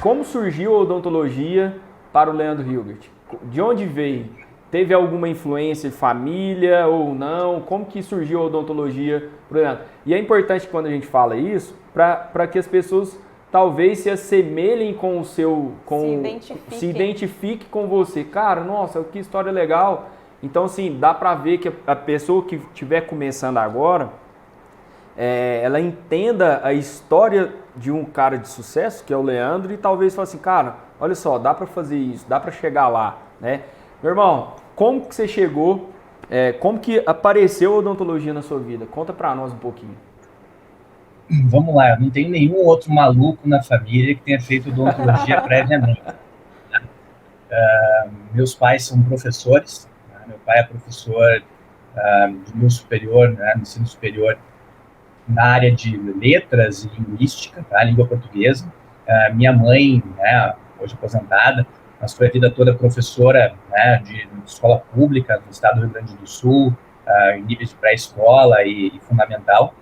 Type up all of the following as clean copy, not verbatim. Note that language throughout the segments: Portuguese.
como surgiu a odontologia para o Leandro Hilbert? De onde veio? Teve alguma influência de família ou não? Como que surgiu a odontologia para o Leandro? E é importante quando a gente fala isso, para que as pessoas talvez se assemelhem com o seu... se identifique com você. Cara, nossa, que história legal. Então, assim, dá para ver que a pessoa que estiver começando agora, ela entenda a história de um cara de sucesso, que é o Leandro, e talvez fale assim, cara, olha só, dá para fazer isso, dá para chegar lá, né? Meu irmão, como que você chegou, como que apareceu a odontologia na sua vida? Conta para nós um pouquinho. Vamos lá, eu não tenho nenhum outro maluco na família que tenha feito odontologia previamente. Meus pais são professores, né? Meu pai é professor de nível superior, né, no ensino superior, na área de letras e linguística, tá, língua portuguesa. Minha mãe, né, hoje aposentada, mas foi a vida toda professora, né, de escola pública no estado do Rio Grande do Sul, em níveis de pré-escola e fundamental.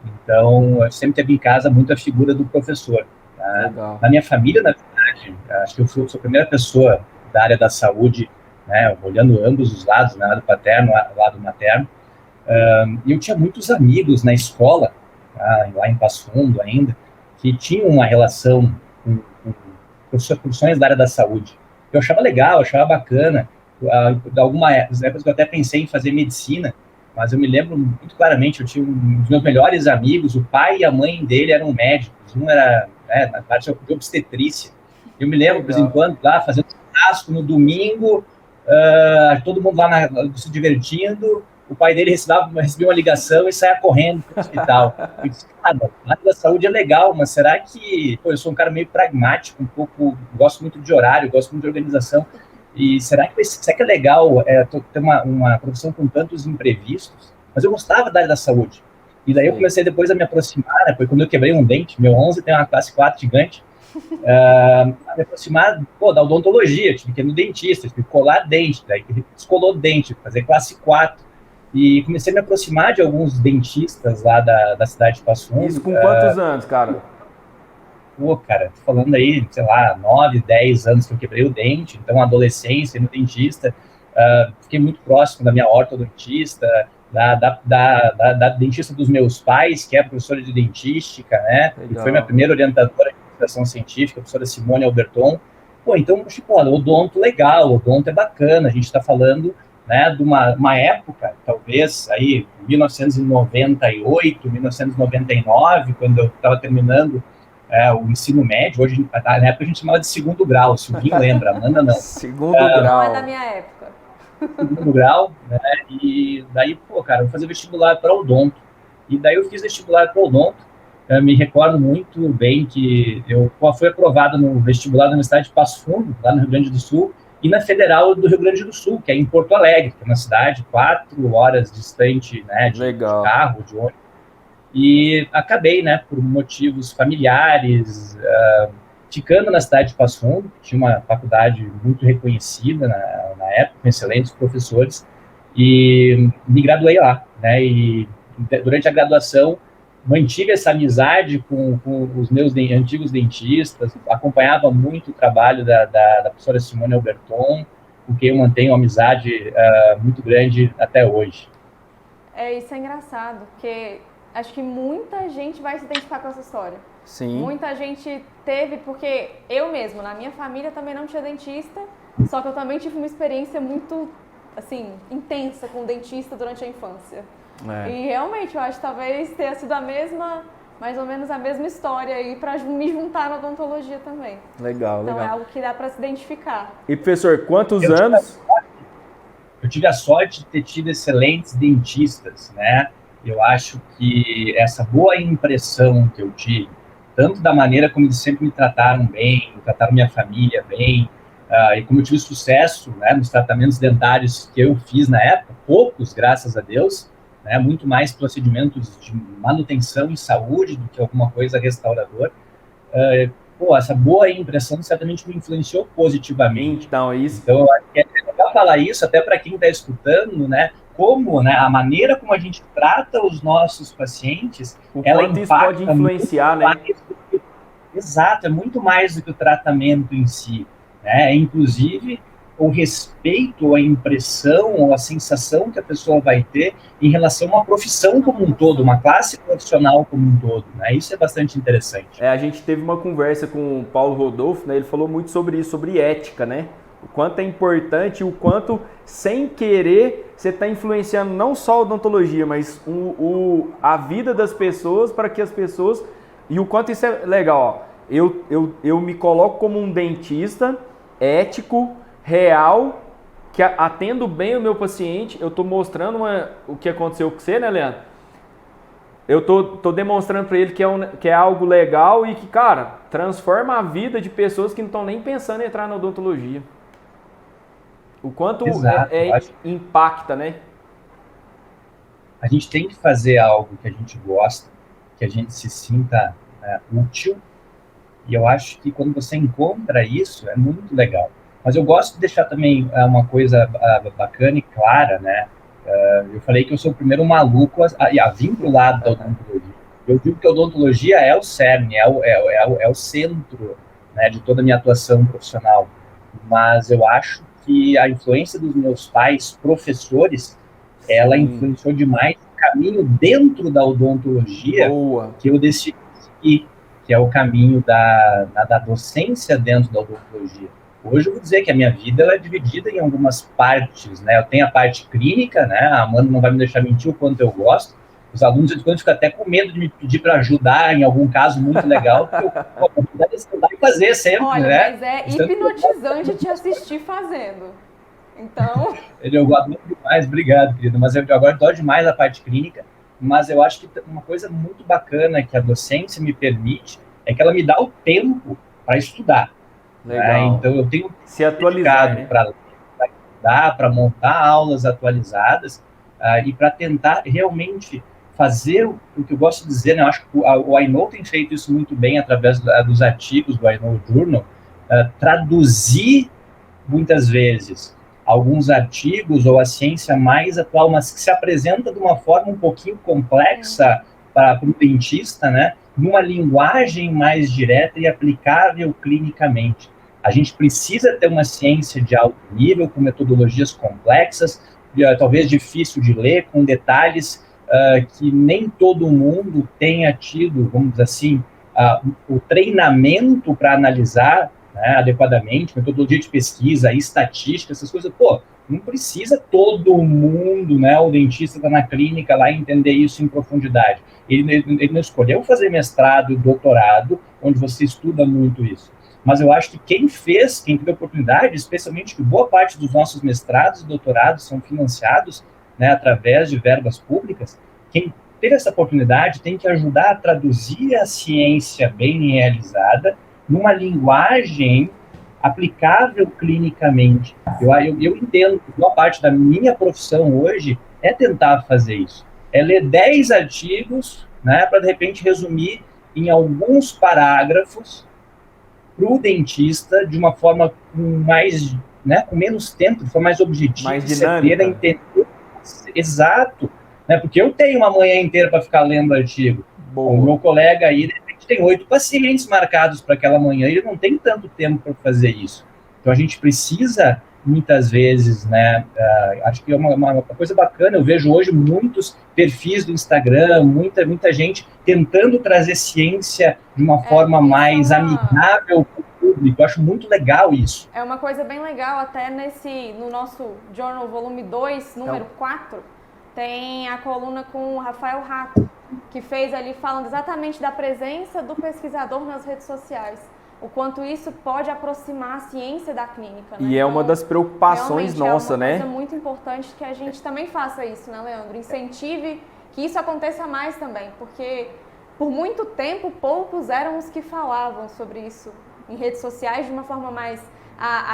Então, eu sempre teve em casa muito a figura do professor. Tá? Legal. Na minha família, na verdade, acho que eu sou a primeira pessoa da área da saúde, né, olhando ambos os lados, né, lado paterno, lado materno. E eu tinha muitos amigos na escola, tá, lá em Passo Fundo ainda, que tinham uma relação com profissões da área da saúde. Eu achava legal, eu achava bacana. Algumas épocas eu até pensei em fazer medicina, mas eu me lembro muito claramente, eu tinha um dos meus melhores amigos, o pai e a mãe dele eram médicos, um era, né, na parte de obstetrícia. Eu me lembro, de vez em Legal. quando, lá fazendo churrasco no domingo, todo mundo lá se divertindo, o pai dele recebia uma ligação e saía correndo para o hospital. Eu disse, cara, a área da saúde é legal, mas será que... Pô, eu sou um cara meio pragmático, um pouco... Gosto muito de horário, gosto muito de organização. E será que é legal ter uma profissão com tantos imprevistos? Mas eu gostava da área da saúde. E daí eu Sei. comecei depois a me aproximar, né, foi quando eu quebrei um dente, meu 11 tem uma classe 4 gigante, a me aproximar, da odontologia, tive que ir no dentista, tive que colar dente, daí descolou dente, fazer classe 4. E comecei a me aproximar de alguns dentistas lá da cidade de Passo Isso Fundo. com quantos anos, cara? Pô, cara, tô falando aí, sei lá, 9, 10 anos que eu quebrei o dente, então adolescência no dentista, fiquei muito próximo da minha ortodontista, da dentista dos meus pais, que é professora de dentística, né, e foi minha Legal. primeira orientadora de educação científica, a professora Simone Alberton. Pô, então, tipo, olha, odonto legal, odonto é bacana, a gente está falando, né, de uma época, talvez, aí, 1998, 1999, quando eu estava terminando o ensino médio. Hoje, na época a gente chamava de segundo grau, se o Vinho lembra, a Amanda não. Segundo Não é da grau. minha época. Segundo grau, né? E daí, pô, cara, eu vou fazer vestibular para odonto. E daí eu fiz vestibular para odonto. Me recordo muito bem que eu fui aprovado no vestibular da Universidade de Passo Fundo, lá no Rio Grande do Sul, e na Federal do Rio Grande do Sul, que é em Porto Alegre, que é uma cidade 4 horas distante, né, de Legal. carro, de ônibus. E acabei, né, por motivos familiares, ficando na cidade de Passo Fundo, que tinha uma faculdade muito reconhecida na época, com excelentes professores, e me graduei lá, né, e durante a graduação mantive essa amizade com os meus antigos dentistas, acompanhava muito o trabalho da professora Simone Alberton, com quem eu mantenho uma amizade muito grande até hoje. Isso é engraçado, porque acho que muita gente vai se identificar com essa história. Sim. Muita gente teve, porque eu mesmo, na minha família também não tinha dentista, só que eu também tive uma experiência muito, assim, intensa com dentista durante a infância. E realmente, eu acho que talvez tenha sido mais ou menos a mesma história aí pra me juntar na odontologia também. Legal, Então legal. é algo que dá pra se identificar. E professor, quantos anos? Eu tive a sorte de ter tido excelentes dentistas, né? Eu acho que essa boa impressão que eu tive, tanto da maneira como eles sempre me trataram bem, trataram minha família bem, e como eu tive sucesso, né, nos tratamentos dentários que eu fiz na época, poucos, graças a Deus, né, muito mais procedimentos de manutenção e saúde do que alguma coisa restauradora. Essa boa impressão certamente me influenciou positivamente. Então, isso. Então, eu acho que é legal falar isso até para quem está escutando, né? Como, né, a maneira como a gente trata os nossos pacientes, O ela quanto isso pode impacta muito influenciar, né? mais. Exato, é muito mais do que o tratamento em si, né? É, inclusive, o respeito, ou a impressão, ou a sensação que a pessoa vai ter em relação a uma profissão como um todo, uma classe profissional como um todo, né? Isso é bastante interessante. A gente teve uma conversa com o Paulo Rodolfo, né? Ele falou muito sobre isso, sobre ética, né? O quanto é importante, o quanto, sem querer, você está influenciando não só a odontologia, mas a vida das pessoas, para que as pessoas... E o quanto isso é legal, ó. Eu me coloco como um dentista ético, real, que atendo bem o meu paciente. Eu estou mostrando o que aconteceu com você, né, Leandro? Eu tô demonstrando para ele que é algo legal e que, cara, transforma a vida de pessoas que não estão nem pensando em entrar na odontologia. O quanto impacta, né? A gente tem que fazer algo que a gente gosta, que a gente se sinta útil, e eu acho que quando você encontra isso, é muito legal. Mas eu gosto de deixar também uma coisa bacana e clara, né? Eu falei que eu sou o primeiro maluco a vir para o lado da odontologia. Eu digo que a odontologia é o cerne, é o centro, né, de toda a minha atuação profissional. Mas eu acho que a influência dos meus pais, professores, ela influenciou demais o caminho dentro da odontologia. Boa. Que eu decidi seguir, que é o caminho da docência dentro da odontologia. Hoje eu vou dizer que a minha vida ela é dividida em algumas partes, né? Eu tenho a parte clínica, né? A Amanda não vai me deixar mentir o quanto eu gosto. Os alunos, de quando ficam até com medo de me pedir para ajudar em algum caso muito legal, porque eu vou estudar e fazer sempre, olha, né? Mas é hipnotizante te assistir fazendo. Então... Eu gosto muito demais, obrigado, querido. Mas eu agora adoro demais a parte clínica, mas eu acho que uma coisa muito bacana que a docência me permite é que ela me dá o tempo para estudar. Legal. Então eu tenho se atualizar, né? para estudar, para montar aulas atualizadas e para tentar realmente fazer o que eu gosto de dizer, né? Eu acho que o iKnow tem feito isso muito bem através dos artigos do iKnow Journal, traduzir muitas vezes alguns artigos ou a ciência mais atual, mas que se apresenta de uma forma um pouquinho complexa para o dentista, né? Numa linguagem mais direta e aplicável clinicamente. A gente precisa ter uma ciência de alto nível, com metodologias complexas, talvez difícil de ler, com detalhes que nem todo mundo tenha tido, vamos dizer assim, o treinamento para analisar, né, adequadamente, metodologia de pesquisa, estatística, essas coisas. Pô, não precisa todo mundo, né, o dentista está na clínica lá entender isso em profundidade. Ele não escolheu fazer mestrado e doutorado, onde você estuda muito isso. Mas eu acho que quem teve a oportunidade, especialmente que boa parte dos nossos mestrados e doutorados são financiados, né, através de verbas públicas, quem teve essa oportunidade tem que ajudar a traduzir a ciência bem realizada numa linguagem aplicável clinicamente. Eu entendo que boa parte da minha profissão hoje é tentar fazer isso. É ler 10 artigos, né, para, de repente, resumir em alguns parágrafos para o dentista de uma forma mais, né, com menos tempo, de forma mais objetiva, mais dinâmica. Entender exato, né, porque eu tenho uma manhã inteira para ficar lendo artigo. Boa. O meu colega aí, de repente, tem 8 pacientes marcados para aquela manhã e ele não tem tanto tempo para fazer isso. Então, a gente precisa, muitas vezes, né, acho que é uma coisa bacana, eu vejo hoje muitos perfis do Instagram, muita gente tentando trazer ciência de uma forma mais amigável para o público. Eu acho muito legal isso. É uma coisa bem legal, até no nosso Journal Volume 2, número 4, tem a coluna com o Rafael Rato, que fez ali falando exatamente da presença do pesquisador nas redes sociais. O quanto isso pode aproximar a ciência da clínica, né? E é uma das preocupações nossa, né? É uma coisa muito importante que a gente também faça isso, né, Leandro? Incentive que isso aconteça mais também, porque por muito tempo poucos eram os que falavam sobre isso em redes sociais de uma forma mais...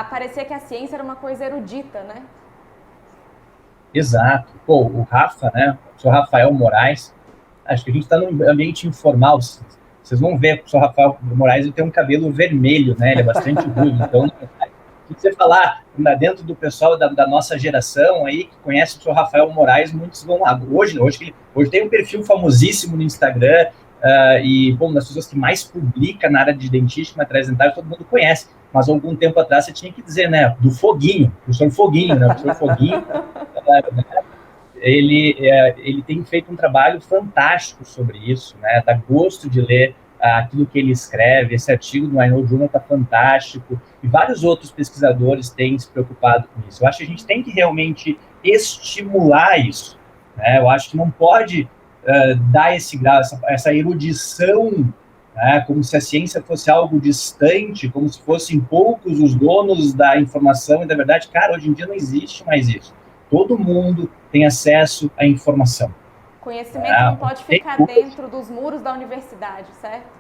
parecia que a ciência era uma coisa erudita, né? Exato. Pô, o Rafa, né? O professor Rafael Moraes, acho que a gente está num ambiente informal. Vocês vão ver, o professor Rafael Moraes ele tem um cabelo vermelho, né? Ele é bastante ruivo. Então, o que você falar dentro do pessoal da nossa geração aí, que conhece o professor Rafael Moraes, muitos vão lá. Hoje tem um perfil famosíssimo no Instagram, e, bom, das pessoas que mais publica na área de dentística, materiais dentários, todo mundo conhece. Mas algum tempo atrás você tinha que dizer, né, do Foguinho, o professor Foguinho, né, o professor Foguinho, ele tem feito um trabalho fantástico sobre isso, né, dá gosto de ler aquilo que ele escreve. Esse artigo do I Know Journal está fantástico, e vários outros pesquisadores têm se preocupado com isso. Eu acho que a gente tem que realmente estimular isso, né? Eu acho que não pode dar esse grau, essa erudição, né? Como se a ciência fosse algo distante, como se fossem poucos os donos da informação, e da verdade, cara, hoje em dia não existe mais isso. Todo mundo tem acesso à informação. Conhecimento não pode ficar dentro dos muros da universidade, certo?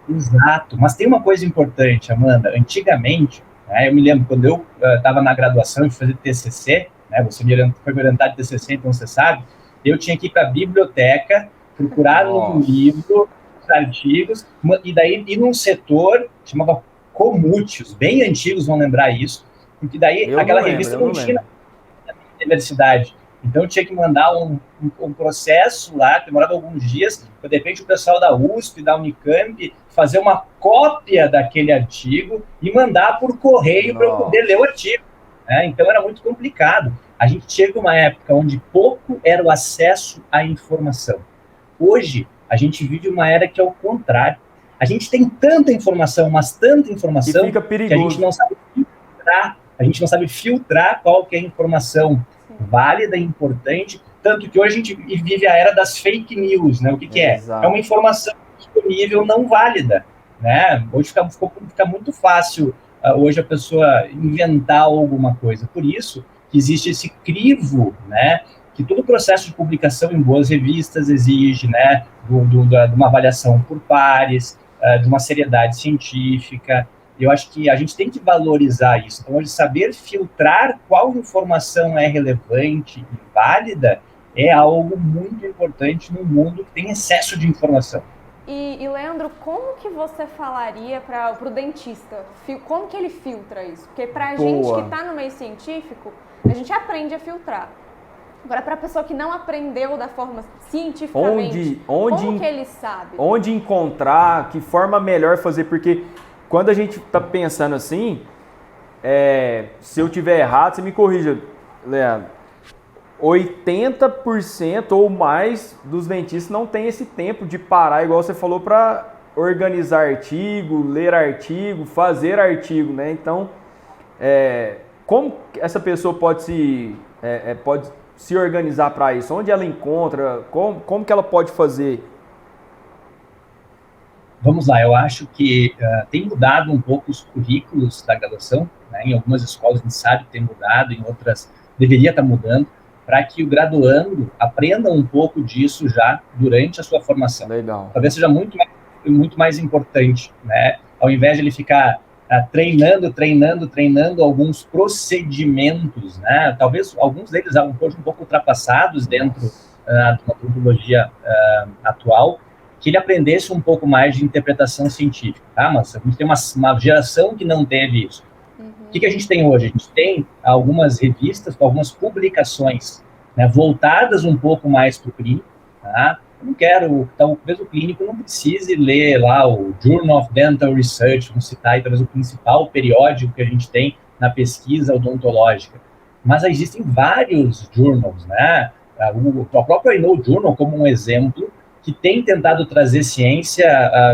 Exato, mas tem uma coisa importante, Amanda. Antigamente, né, eu me lembro, quando eu estava na graduação e fazia TCC, né, você foi me orientar de TCC, então você sabe, eu tinha que ir para a biblioteca, procurar um livro, os artigos, e daí ir num setor que chamava Comútios, bem antigos vão lembrar isso, porque daí aquela revista não tinha na universidade. Então, eu tinha que mandar um processo lá, que demorava alguns dias, para, de repente, o pessoal da USP, da Unicamp, fazer uma cópia daquele artigo e mandar por correio para eu poder ler o artigo. Né? Então, era muito complicado. A gente chega uma época onde pouco era o acesso à informação. Hoje, a gente vive uma era que é o contrário. A gente tem tanta informação, mas tanta informação, fica perigoso, que a gente não sabe filtrar. A gente não sabe filtrar qual que é a informação válida e importante, tanto que hoje a gente vive a era das fake news, né? O que é? É uma informação disponível não válida, né? Hoje fica muito fácil hoje a pessoa inventar alguma coisa. Por isso que existe esse crivo, né? Que todo o processo de publicação em boas revistas exige, né? De uma avaliação por pares, de uma seriedade científica. Eu acho que a gente tem que valorizar isso. Então, hoje, saber filtrar qual informação é relevante e válida é algo muito importante num mundo que tem excesso de informação. E Leandro, como que você falaria para o dentista? Como que ele filtra isso? Porque para a gente que está no meio científico, a gente aprende a filtrar. Agora, para a pessoa que não aprendeu da forma cientificamente, como que ele sabe? Onde encontrar, que forma melhor fazer, porque quando a gente está pensando assim, se eu tiver errado, você me corrija, Leandro, 80% ou mais dos dentistas não tem esse tempo de parar, igual você falou, para organizar artigo, ler artigo, fazer artigo, né? Então, como essa pessoa pode se organizar para isso? Onde ela encontra? Como que ela pode fazer? Vamos lá, eu acho que tem mudado um pouco os currículos da graduação, né? Em algumas escolas a gente sabe que tem mudado, em outras deveria estar mudando, para que o graduando aprenda um pouco disso já durante a sua formação. Legal. Talvez seja muito mais importante, né? Ao invés de ele ficar treinando alguns procedimentos, né? Talvez alguns deles um pouco ultrapassados dentro de uma odontologia atual, que ele aprendesse um pouco mais de interpretação científica, tá? Mas a gente tem uma geração que não teve isso. O que a gente tem hoje? A gente tem algumas revistas, algumas publicações, né, voltadas um pouco mais para o clínico, tá? Eu não quero, talvez o clínico não precise ler lá o Journal of Dental Research, vamos citar aí talvez o principal periódico que a gente tem na pesquisa odontológica, mas existem vários journals, né? O próprio I Know Journal, como um exemplo, que tem tentado trazer ciência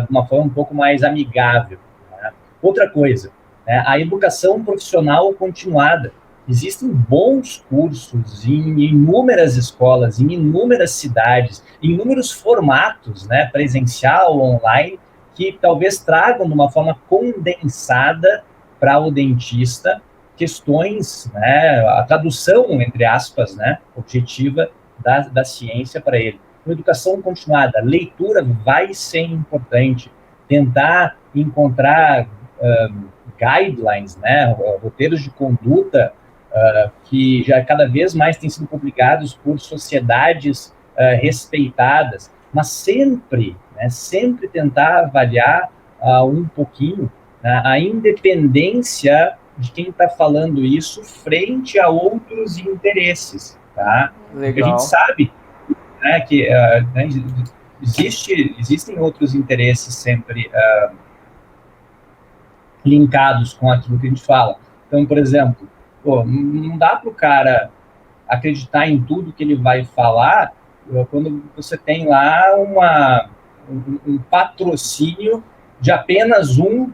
de uma forma um pouco mais amigável. Né? Outra coisa, né, a educação profissional continuada. Existem bons cursos em inúmeras escolas, em inúmeras cidades, em inúmeros formatos, né, presencial, online, que talvez tragam de uma forma condensada para o dentista questões, né, a tradução, entre aspas, né, objetiva da ciência para ele. Educação continuada, leitura vai ser importante, tentar encontrar guidelines, né, roteiros de conduta que já cada vez mais têm sido publicados por sociedades respeitadas, mas sempre tentar avaliar um pouquinho a independência de quem está falando isso frente a outros interesses, tá? Legal. Porque a gente sabe, né, que existem outros interesses sempre linkados com aquilo que a gente fala. Então, por exemplo, não dá para o cara acreditar em tudo que ele vai falar quando você tem lá um patrocínio de apenas um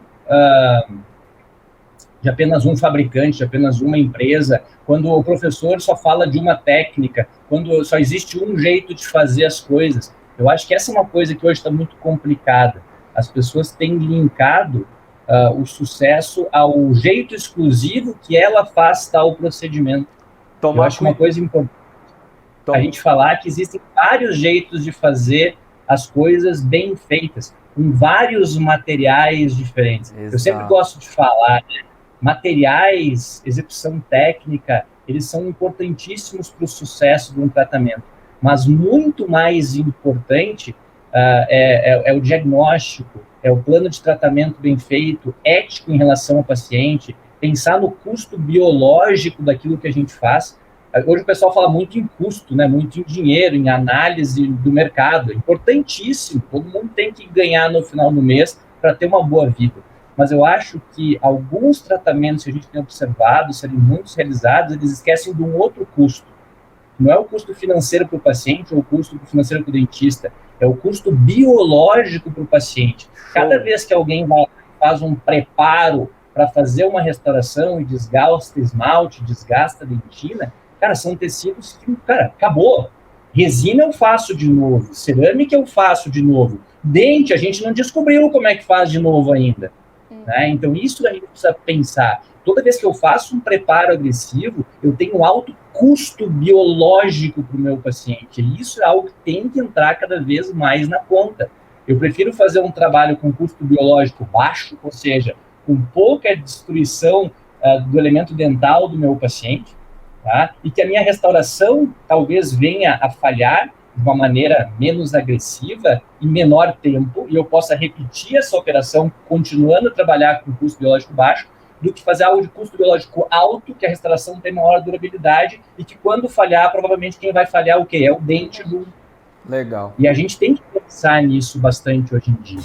fabricante, de apenas uma empresa, quando o professor só fala de uma técnica, quando só existe um jeito de fazer as coisas. Eu acho que essa é uma coisa que hoje está muito complicada. As pessoas têm linkado o sucesso ao jeito exclusivo que ela faz tal procedimento. Eu acho uma coisa importante a gente falar que existem vários jeitos de fazer as coisas bem feitas, com vários materiais diferentes. Exato. Eu sempre gosto de falar, né? Materiais, execução técnica, eles são importantíssimos para o sucesso de um tratamento, mas muito mais importante é o diagnóstico, é o plano de tratamento bem feito, ético em relação ao paciente, pensar no custo biológico daquilo que a gente faz. Hoje o pessoal fala muito em custo, né? Muito em dinheiro, em análise do mercado. É importantíssimo, todo mundo tem que ganhar no final do mês para ter uma boa vida. Mas eu acho que alguns tratamentos que a gente tem observado serem muitos realizados, eles esquecem de um outro custo. Não é o custo financeiro para o paciente ou o custo financeiro para o dentista, é o custo biológico para o paciente. Cada vez que alguém faz um preparo para fazer uma restauração e desgasta esmalte, desgasta dentina, cara, são tecidos que, cara, acabou. Resina eu faço de novo, cerâmica eu faço de novo. Dente, a gente não descobriu como é que faz de novo ainda. Né? Então, isso a gente precisa pensar. Toda vez que eu faço um preparo agressivo, eu tenho um alto custo biológico para o meu paciente. E isso é algo que tem que entrar cada vez mais na conta. Eu prefiro fazer um trabalho com custo biológico baixo, ou seja, com pouca destruição do elemento dental do meu paciente, tá? E que a minha restauração talvez venha a falhar de uma maneira menos agressiva, em menor tempo, e eu possa repetir essa operação continuando a trabalhar com custo biológico baixo, do que fazer algo de custo biológico alto, que a restauração tem maior durabilidade, e que quando falhar, provavelmente quem vai falhar é o quê? É o dente do... Legal. E a gente tem que pensar nisso bastante hoje em dia.